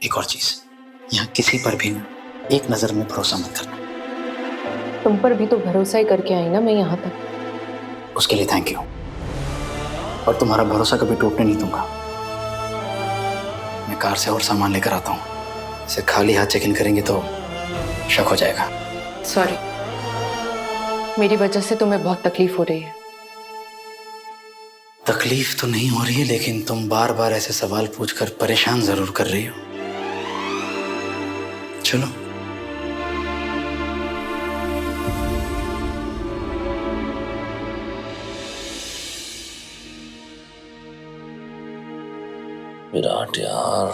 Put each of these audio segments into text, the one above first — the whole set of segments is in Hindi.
एक और चीज, यहाँ किसी पर भी ना एक नजर में भरोसा मत करना। तुम पर भी तो भरोसा ही करके आई ना मैं यहाँ तक। उसके लिए थैंक यू, और तुम्हारा भरोसा कभी टूटने नहीं दूंगा। मैं कार से और सामान लेकर आता हूँ, इसे खाली हाथ चेक इन करेंगे तो शक हो जाएगा। सॉरी, मेरी वजह से तुम्हें बहुत तकलीफ हो रही है। तकलीफ तो नहीं हो रही है, लेकिन तुम बार बार ऐसे सवाल पूछकर परेशान जरूर कर रही हो। चलो। विराट यार,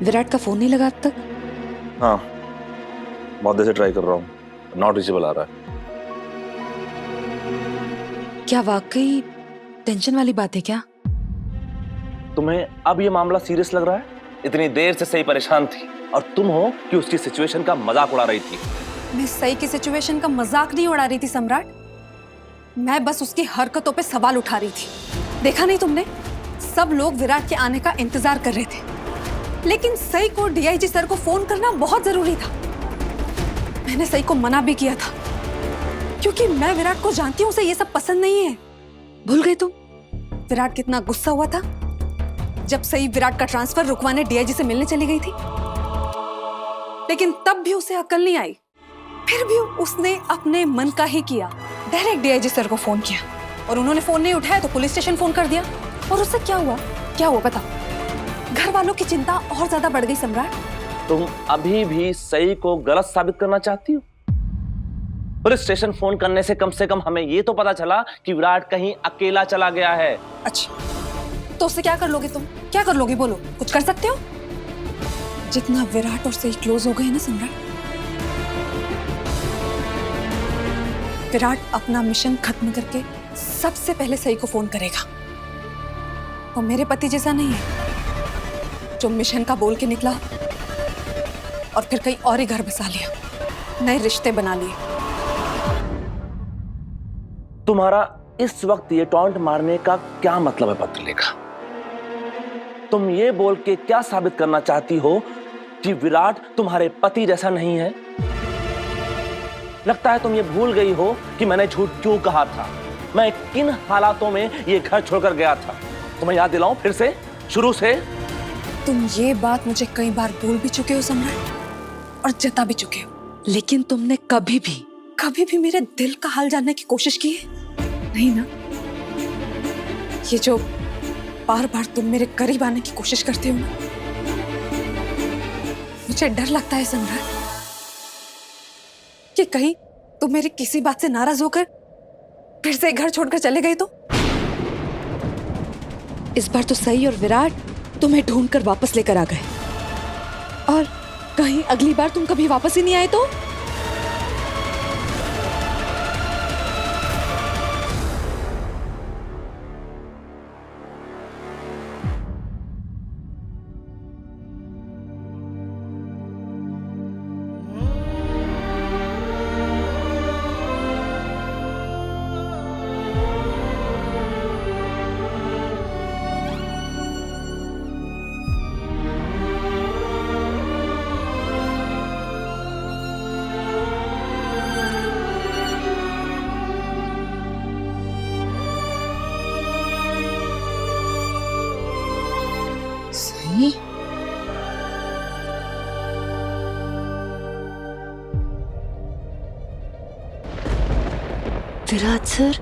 विराट का फोन नहीं लगा अब तक? हाँ, बहुत देर से ट्राई कर रहा हूँ, नॉट रीचेबल आ रहा है। क्या वाकई टेंशन वाली बात है क्या? तुम्हें अब ये मामला सीरियस लग रहा है? इतनी देर से सही परेशान थी और तुम हो कि उसकी सिचुएशन का मजाक उड़ा रही थी। मैं सही की सिचुएशन का मजाक नहीं उड़ा रही थी सम्राट, मैं बस उसकी हरकतों पे सवाल उठा रही थी। देखा नहीं तुमने, सब लोग विराट के आने का इंतजार कर रहे थे, लेकिन सई को डीआईजी सर को फोन करना बहुत जरूरी था। मैंने सई को मना भी किया था, क्योंकि मैं विराट को जानती हूँ, उसे ये सब पसंद नहीं है। भूल गए तुम? विराट कितना गुस्सा हुआ था जब सई विराट का ट्रांसफर रुकवाने डीआईजी से मिलने चली गई थी, लेकिन तब भी उसे अकल नहीं आई। फिर भी उसने अपने मन का ही किया, डायरेक्ट डीआईजी सर को फोन किया, और उन्होंने फोन नहीं उठाया तो पुलिस स्टेशन फोन कर दिया। और उससे क्या हुआ? क्या हुआ पता? घर वालों की चिंता और ज्यादा बढ़ गई सम्राट। तुम अभी भी सई को गलत साबित करना चाहती हो? पुलिस स्टेशन फोन करने से कम हमें ये तो पता चला कि विराट कहीं अकेला चला गया है। अच्छा, तो उससे क्या कर लोगे तुम? क्या कर लोगे? बोलो, कुछ कर सकते हो? जितना विराट और सई क्लोज हो गए ना सम्राट, विराट अपना मिशन खत्म करके सबसे पहले सई को फोन करेगा। और मेरे पति जैसा नहीं है जो मिशन का बोल के निकला और फिर कहीं और ही घर बसा लिया, नए रिश्ते बना लिए। तुम्हारा इस वक्त ये टॉन्ट मारने का क्या मतलब है पत्रलेखा? तुम ये बोल के क्या साबित करना चाहती हो कि विराट तुम्हारे पति जैसा नहीं है? लगता है तुम ये भूल गई हो कि मैंने झूठ क्यों कहा था, मैं किन हालातों में ये घर छोड़कर गया था। तुम्हें याद दिलाऊं फिर से, शुरू से? तुम ये बात मुझे कई बार बोल भी चुके हो सम्राट, और जता भी चुके हो, लेकिन तुमने कभी भी मेरे दिल का हाल जानने की कोशिश की है? नहीं ना? ये जो बार बार तुम मेरे करीब आने की कोशिश करते हो ना, मुझे डर लगता है सम्राट कि कहीं तुम मेरी किसी बात से नाराज होकर फिर से घर छोड़कर चले गए तो? इस बार तो सई और विराट तुम्हें ढूंढकर वापस लेकर आ गए, और कहीं अगली बार तुम कभी वापस ही नहीं आए तो? सही? विराट सर,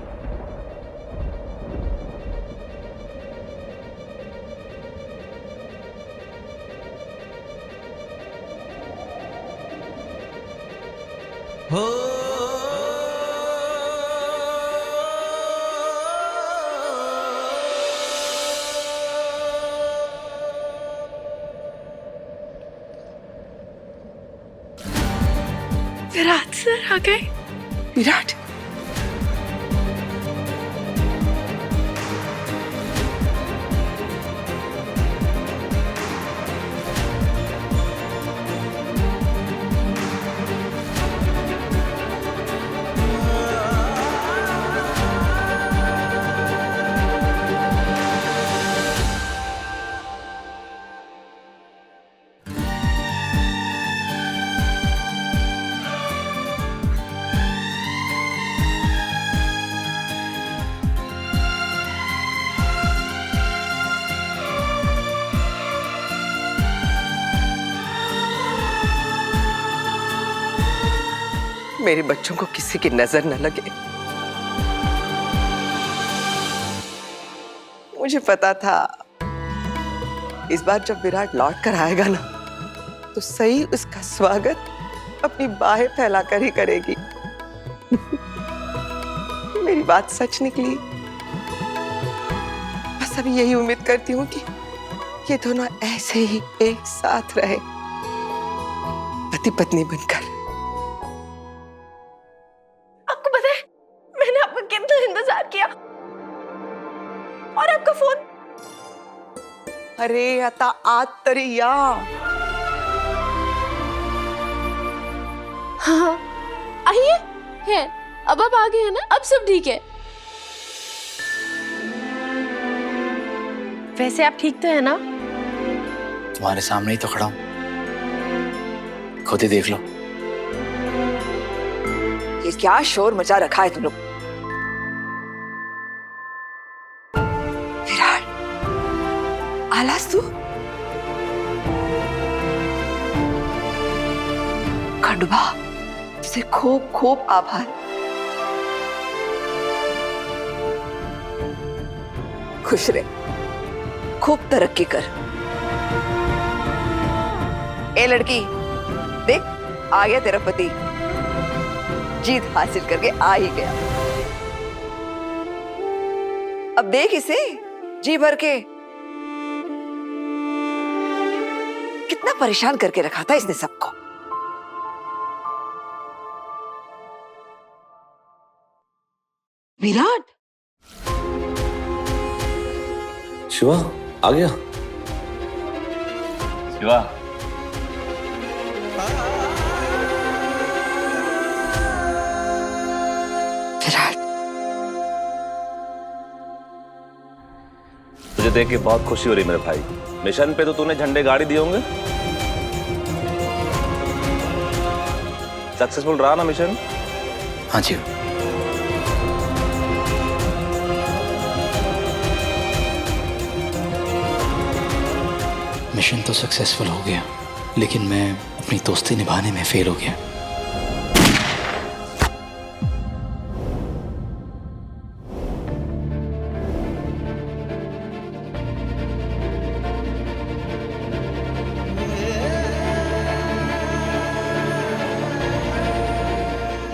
विराट सर आ गए। विराट, मेरे बच्चों को किसी की नजर न लगे। मुझे पता था इस बार जब विराट लौट कर आएगा ना, तो सही उसका स्वागत अपनी बाहें फैलाकर ही करेगी। मेरी बात सच निकली। बस अभी यही उम्मीद करती हूँ कि ये दोनों ऐसे ही एक साथ रहे, पति पत्नी बनकर। आपको पता है मैंने आपका कितना इंतजार किया, और आपका फोन। अरे आता आज तरी या। हाँ आइए, है अब आप आ गए हैं ना, अब सब ठीक है। वैसे आप ठीक तो है ना? तुम्हारे सामने ही तो खड़ा हूं, खुद ही देख लो। ये क्या शोर मचा रखा है तुम लोग? विराट, आलास तू? खंडवा, तुझे खूब खूब आभार। खुश रहे, खूब तरक्की कर। ए लड़की, देख आ गया तेरा पति, जीत हासिल करके आ ही गया। अब देख इसे जी भर के, कितना परेशान करके रखा था इसने सबको। विराट, शिवा आ गया। शिवा, विराट, तुझे देख के बहुत खुशी हो रही मेरे भाई। मिशन पे तो तूने झंडे गाड़ी दिए होंगे। सक्सेसफुल रहा ना मिशन? हाँ जी। मिशन तो सक्सेसफुल हो गया, लेकिन मैं अपनी दोस्ती निभाने में फेल हो गया।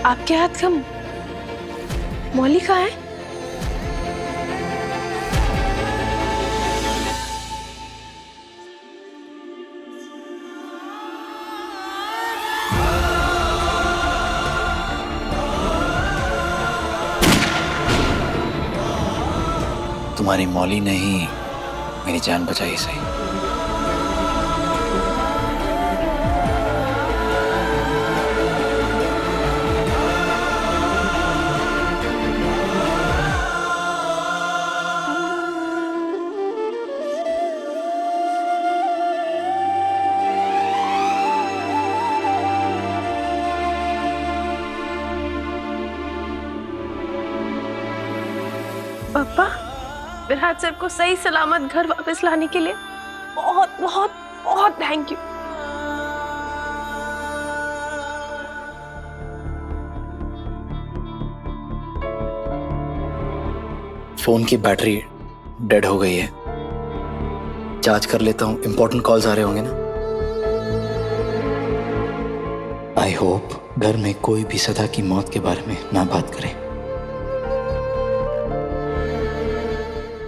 आपके हाथ का मौली कहाँ है? तुम्हारी मौली ने ही मेरी जान बचाई सही। पापा, विराट सर को सही सलामत घर वापस लाने के लिए बहुत बहुत बहुत थैंक यू। फोन की बैटरी डेड हो गई है, चार्ज कर लेता हूँ। इंपॉर्टेंट कॉल्स आ रहे होंगे ना। आई होप घर में कोई भी सदा की मौत के बारे में ना बात करे।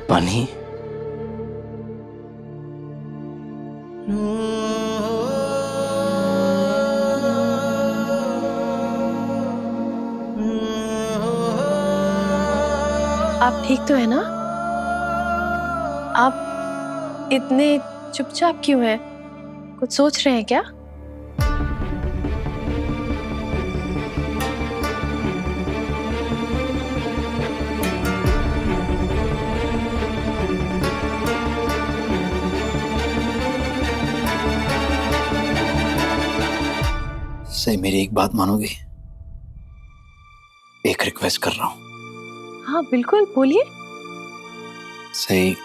पानी, आप ठीक तो है ना? आप इतने चुपचाप क्यों हैं? कुछ सोच रहे हैं क्या? सही, मेरी एक बात मानोगी? एक रिक्वेस्ट कर रहा हूं। हाँ बिल्कुल, बोलिए। सही,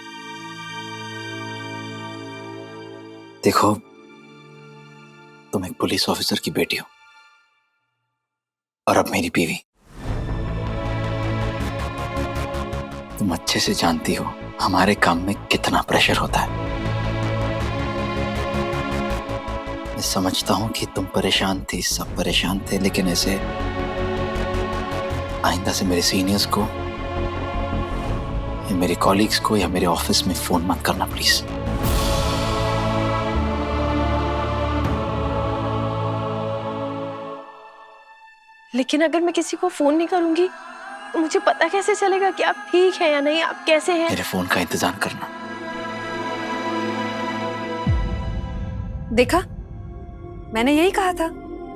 देखो तुम एक पुलिस ऑफिसर की बेटी हो, और अब मेरी बीवी। तुम अच्छे से जानती हो हमारे काम में कितना प्रेशर होता है। मैं समझता हूं कि तुम परेशान थी, सब परेशान थे, लेकिन ऐसे आइंदा से मेरे सीनियर्स को या मेरे कॉलीग्स को या मेरे ऑफिस में फोन मत करना प्लीज। लेकिन अगर मैं किसी को फोन नहीं करूंगी तो मुझे पता कैसे चलेगा कि आप ठीक हैं या नहीं, आप कैसे हैं? मेरे फोन का इंतजार करना। देखा, मैंने यही कहा था।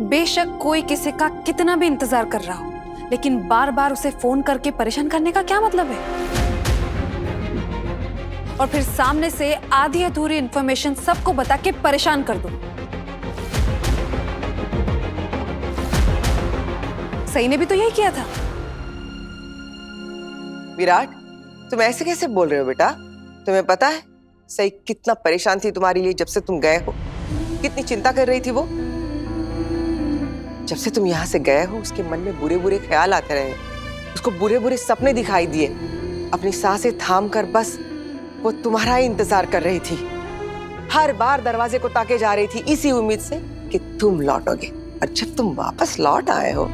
बेशक कोई किसी का कितना भी इंतजार कर रहा हो, लेकिन बार बार उसे फोन करके परेशान करने का क्या मतलब है? और फिर सामने से आधी अधूरी इंफॉर्मेशन सबको बता के परेशान कर दो। सही ने भी तो यही किया था। विराट, तुम ऐसे कैसे बोल रहे हो बेटा? तुम्हें पता है सही कितना परेशान थी तुम्हारे लिए जब से तुम गए हो? कितनी चिंता कर रही थी वो। जब से तुम यहाँ से गए हो उसके मन में बुरे बुरे ख्याल आते रहे, उसको बुरे बुरे सपने दिखाई दिए। अपनी सांसें थाम कर बस वो तुम्हारा ही इंतजार कर रही थी। हर बार दरवाजे को ताके जा रही थी इसी उम्मीद से कि तुम लौटोगे। और जब तुम वापस लौट आए हो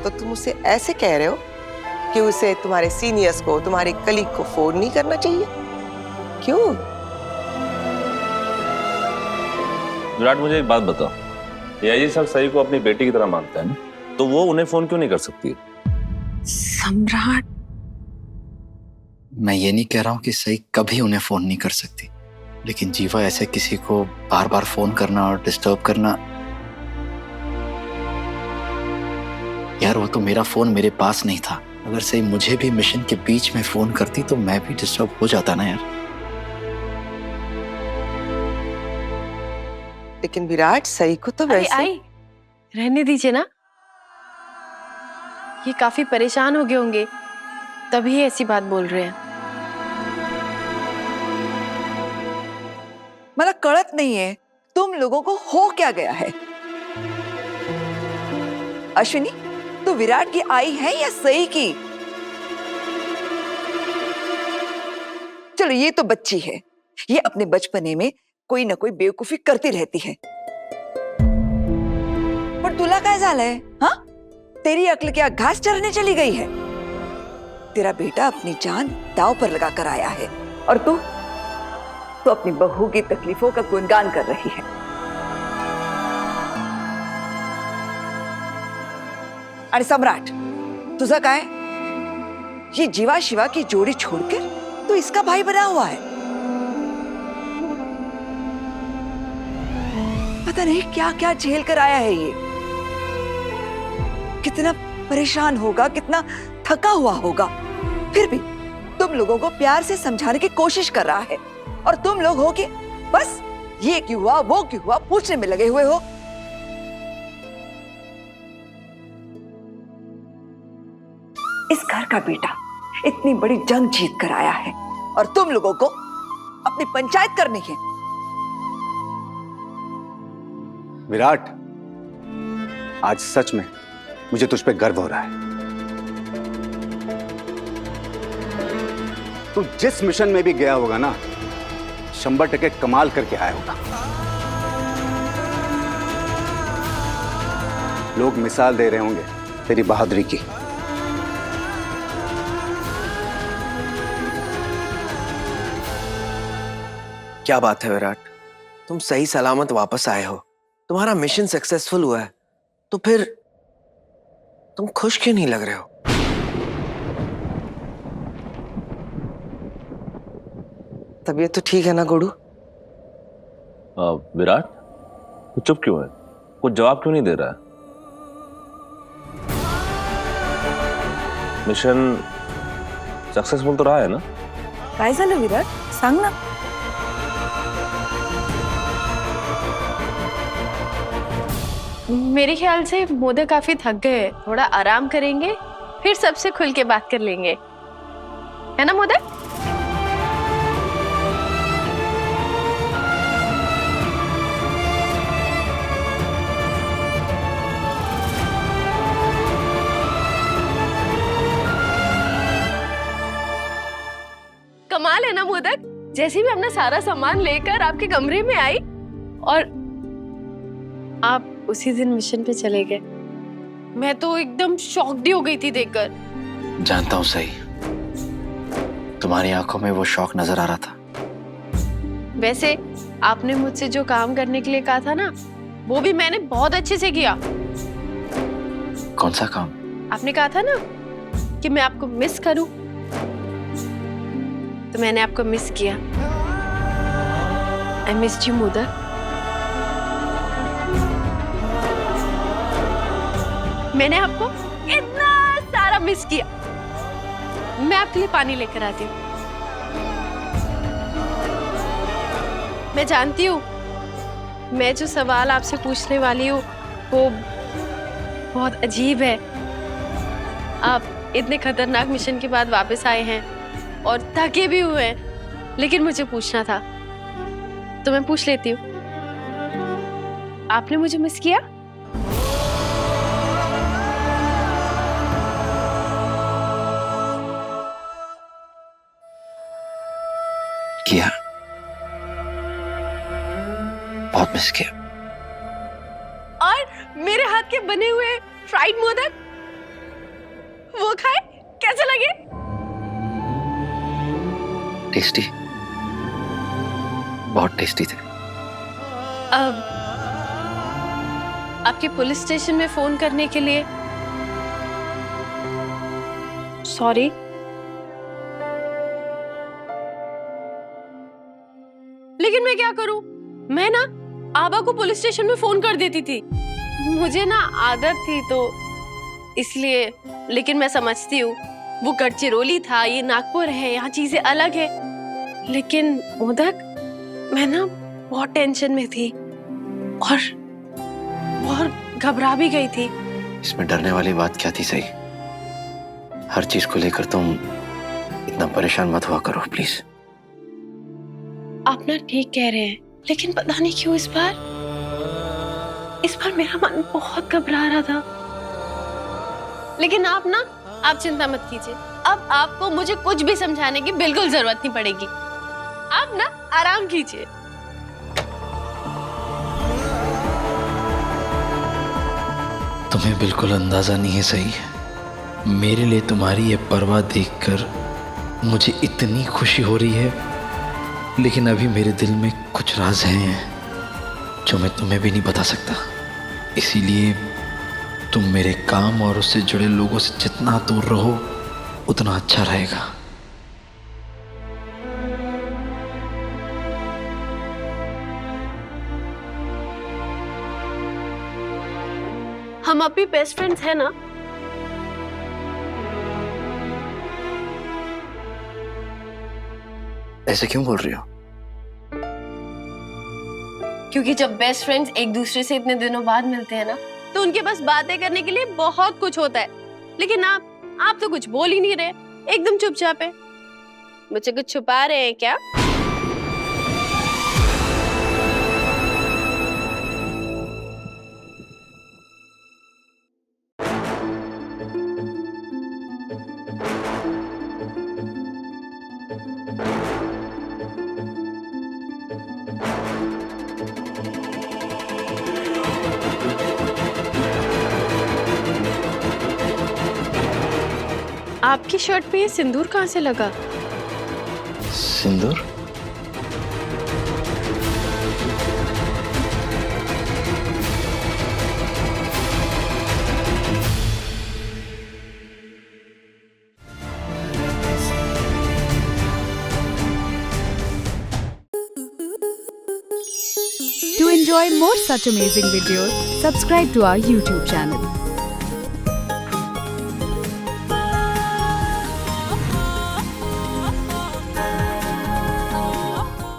तो तुम उसे ऐसे कह रहे हो कि उसे तुम्हारे सीनियर्स को, तुम्हारे कलीग को फोन नहीं करना चाहिए। क्यों? विराट, मुझे एक बात बताओ, एआईजी साहब सही को अपनी बेटी की तरह मानते हैं ना, तो वो उन्हें फोन क्यों नहीं कर सकती? सम्राट, मैं ये नहीं कह रहा हूं कि सही कभी उन्हें फोन नहीं कर सकती, लेकिन जीवा ऐसे किसी को बार बार फोन करना और डिस्टर्ब करना, यार वो तो मेरा फोन मेरे पास नहीं था। अगर सही मुझे भी मिशन के बीच में फोन करती तो मैं भी डिस्टर्ब हो जाता ना यार। लेकिन विराट, सही को तो वैसे आई रहने दीजिए ना, ये काफी परेशान हो गए होंगे तभी ऐसी बात बोल रहे हैं। मला कळत नाहीये तुम लोगों को हो क्या गया है। अश्विनी, तू विराट की आई है या सही की? चलो ये तो बच्ची है, ये अपने बचपने में कोई ना कोई बेवकूफी करती रहती है। पर तुला काय झालंय? हाँ, तेरी अक्ल क्या घास चरने चली गई है? तेरा बेटा अपनी जान दांव पर लगा कर आया है और तू अपनी बहू की तकलीफों का गुणगान कर रही है। अरे सम्राट, तुझा काय? ये जीवा शिवा की जोड़ी छोड़कर तू इसका भाई बना हुआ है। पता नहीं क्या क्या झेल कर आया है ये। कितना परेशान होगा, कितना थका हुआ होगा, फिर भी तुम लोगों को प्यार से समझाने की कोशिश कर रहा है और तुम लोग हो कि बस ये क्यों हुआ, वो क्यों हुआ पूछने में लगे हुए हो। इस घर का बेटा इतनी बड़ी जंग जीत कर आया है और तुम लोगों को अपनी पंचायत करनी है। विराट, आज सच में मुझे तुझ पे गर्व हो रहा है। तू जिस मिशन में भी गया होगा ना, 100% कमाल करके आया होगा। लोग मिसाल दे रहे होंगे तेरी बहादुरी की। क्या बात है विराट, तुम सही सलामत वापस आए हो, तुम्हारा मिशन सक्सेसफुल हुआ है, तो फिर तुम खुश क्यों नहीं लग रहे हो? तबीयत तो ठीक है ना गुडू? विराट, तू चुप क्यों है? कुछ जवाब क्यों नहीं दे रहा है? मिशन सक्सेसफुल तो रहा है ना? काय झालं विराट, सांग ना। मेरे ख्याल से मोदक काफी थक गए हैं, थोड़ा आराम करेंगे फिर सबसे खुल के बात कर लेंगे, है ना मोदक? मोदक, जैसे ही मैं अपना सारा सामान लेकर आपके कमरे में आई और आप उसी दिन मिशन पे चले गए, मैं तो एकदम शॉक्ड हो गई थी देखकर। जानता हूँ सही, तुम्हारी आंखों में वो शौक नजर आ रहा था। वैसे आपने मुझसे जो काम करने के लिए कहा था ना, वो भी मैंने बहुत अच्छे से किया। कौन सा काम? आपने कहा था ना कि मैं आपको मिस करूं, तो मैंने आपको मिस किया। I missed you modak. मैंने आपको इतना सारा मिस किया। मैं आपके लिए पानी लेकर आती हूँ। मैं जानती हूँ मैं जो सवाल आपसे पूछने वाली हूँ वो बहुत अजीब है। आप इतने खतरनाक मिशन के बाद वापस आए हैं और थके भी हुए हैं, लेकिन मुझे पूछना था तो मैं पूछ लेती हूँ। आपने मुझे मिस किया? किया, बहुत मिस किया। और मेरे हाथ के बने हुए फ्राइड मोदक, वो खाए, कैसे लगे? टेस्टी, बहुत टेस्टी थे। अब आपके पुलिस स्टेशन में फोन करने के लिए सॉरी। लेकिन मैं क्या करूं? मैं ना आबा को पुलिस स्टेशन में फोन कर देती थी। मुझे ना आदत थी तो इसलिए, लेकिन मैं समझती हूँ वो गढ़चिरौली था, ये नागपुर है, यहाँ चीजें अलग है। लेकिन मोदक, मैं ना बहुत टेंशन में थी और बहुत घबरा भी गई थी। इसमें डरने वाली बात क्या थी सही? हर चीज को लेकर तुम इतना परेशान मत हुआ करो प्लीज। आप ना ठीक कह रहे हैं, लेकिन पता नहीं क्यों इस बार मेरा मन बहुत घबरा रहा था। लेकिन आप चिंता मत कीजिए, अब आपको मुझे कुछ भी समझाने की बिल्कुल जरूरत नहीं पड़ेगी। आप ना आराम कीजिए। तुम्हें बिल्कुल अंदाजा नहीं है सही, मेरे लिए तुम्हारी ये परवाह देखकर मुझे इतनी खुशी हो रही है, लेकिन अभी मेरे दिल में कुछ राज हैं जो मैं तुम्हें भी नहीं बता सकता। इसीलिए तुम मेरे काम और उससे जुड़े लोगों से जितना दूर रहो उतना अच्छा रहेगा। हम अभी बेस्ट फ्रेंड्स हैं ना? ऐसे क्यों बोल रही हो? क्योंकि जब बेस्ट फ्रेंड्स एक दूसरे से इतने दिनों बाद मिलते हैं ना, तो उनके पास बातें करने के लिए बहुत कुछ होता है। लेकिन आप तो कुछ बोल ही नहीं रहे, एकदम चुपचाप है। मुझसे कुछ छुपा रहे हैं क्या? आपकी शर्ट पे ये सिंदूर कहाँ से लगा? सिंदूर? To enjoy more such amazing videos, subscribe to our YouTube channel.